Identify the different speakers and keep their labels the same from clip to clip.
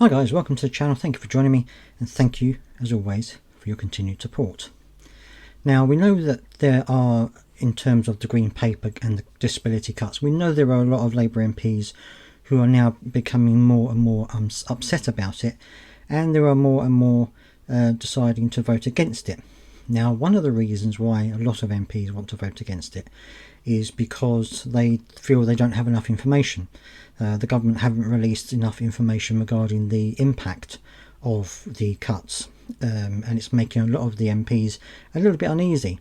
Speaker 1: Hi guys, welcome to the channel. Thank you for joining me, and thank you as always for your continued support. Now, we know that there are, in terms of the Green Paper and the disability cuts, we know there are a lot of Labour MPs who are now becoming more and more upset about it, and there are more and more deciding to vote against it. Now, one of the reasons why a lot of MPs want to vote against it is because they feel they don't have enough information. The government haven't released enough information regarding the impact of the cuts, and it's making a lot of the MPs a little bit uneasy.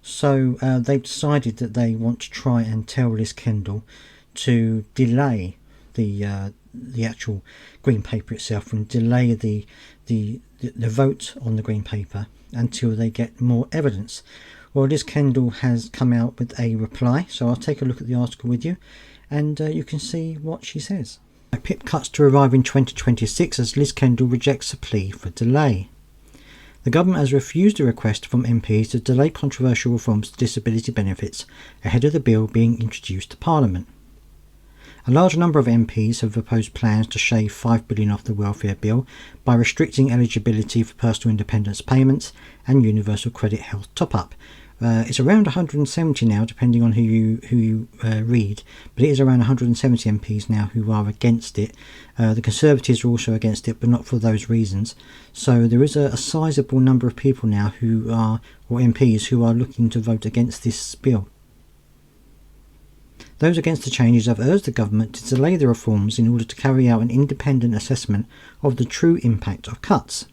Speaker 1: So they've decided that they want to try and tell Liz Kendall to delay the actual Green Paper itself and delay the vote on the Green Paper until they get more evidence. Well, Liz Kendall has come out with a reply, so I'll take a look at the article with you, and you can see what she says. PIP cuts to arrive in 2026 as Liz Kendall rejects a plea for delay. The government has refused a request from MPs to delay controversial reforms to disability benefits ahead of the bill being introduced to Parliament. A large number of MPs have proposed plans to shave $5 billion off the welfare bill by restricting eligibility for personal independence payments and universal credit health top-up. It's around 170 now, depending on who you read, but it is around 170 MPs now who are against it. The Conservatives are also against it, but not for those reasons. So there is a sizable number of people now who are, or MPs, who are looking to vote against this bill. Those against the changes have urged the government to delay the reforms in order to carry out an independent assessment of the true impact of cuts.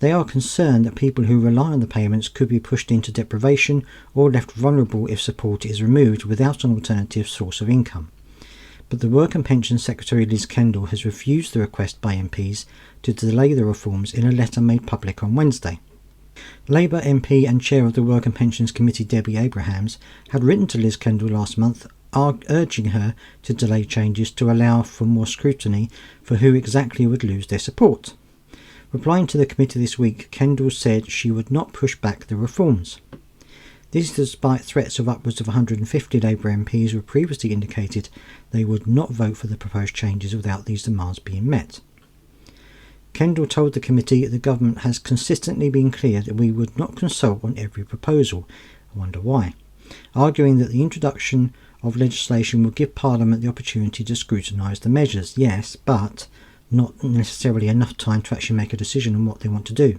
Speaker 1: They are concerned that people who rely on the payments could be pushed into deprivation or left vulnerable if support is removed without an alternative source of income. But the Work and Pensions Secretary Liz Kendall has refused the request by MPs to delay the reforms in a letter made public on Wednesday. Labour MP and Chair of the Work and Pensions Committee Debbie Abrahams had written to Liz Kendall last month urging her to delay changes to allow for more scrutiny for who exactly would lose their support. Replying to the committee this week, Kendall said she would not push back the reforms. This despite threats of upwards of 150 Labour MPs who have previously indicated they would not vote for the proposed changes without these demands being met. Kendall told the committee that the government has consistently been clear that we would not consult on every proposal. I wonder why. Arguing that the introduction of legislation will give Parliament the opportunity to scrutinise the measures. Yes, but not necessarily enough time to actually make a decision on what they want to do.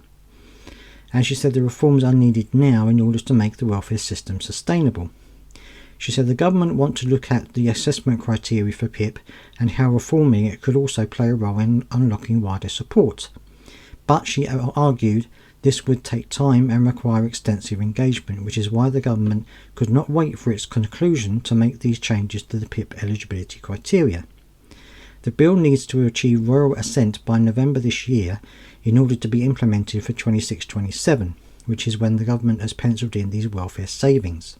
Speaker 1: And she said the reforms are needed now in order to make the welfare system sustainable. She said the government want to look at the assessment criteria for PIP and how reforming it could also play a role in unlocking wider support. But she argued this would take time and require extensive engagement, which is why the government could not wait for its conclusion to make these changes to the PIP eligibility criteria. The bill needs to achieve royal assent by November this year in order to be implemented for 26-27, which is when the government has penciled in these welfare savings.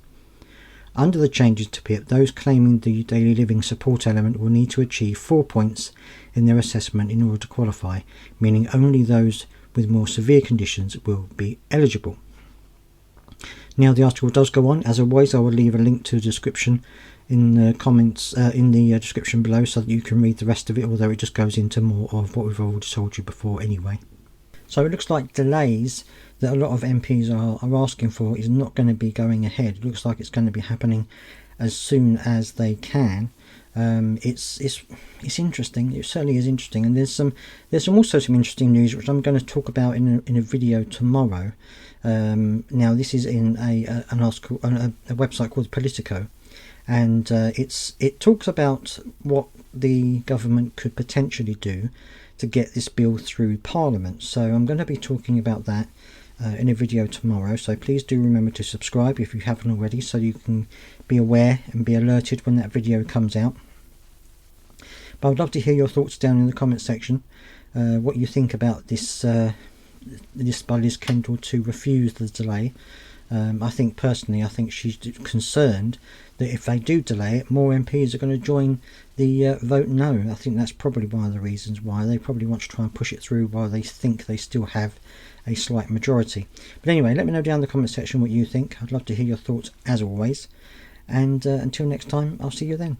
Speaker 1: Under the changes to PIP, those claiming the daily living support element will need to achieve 4 points in their assessment in order to qualify, meaning only those with more severe conditions will be eligible. Now, the article does go on. As always, I will leave a link to the description in the comments in the description below so that you can read the rest of it, although it just goes into more of what we've already told you before anyway. So it looks like delays that a lot of MPs are asking for is not going to be going ahead. It looks like it's going to be happening as soon as they can. It's interesting. It certainly is interesting, and there's also some interesting news which I'm going to talk about in a video tomorrow. Now, this is in an article on a website called Politico, and it talks about what the government could potentially do to get this bill through Parliament. So I'm going to be talking about that in a video tomorrow, so please do remember to subscribe if you haven't already, so you can be aware and be alerted when that video comes out. But I would love to hear your thoughts down in the comment section, what you think about this by Liz Kendall to refuse the delay. I think she's concerned that if they do delay it, more MPs are going to join the vote no. I think that's probably one of the reasons why they probably want to try and push it through while they think they still have a slight majority. But anyway, let me know down in the comment section what you think. I'd love to hear your thoughts as always, and until next time, I'll see you then.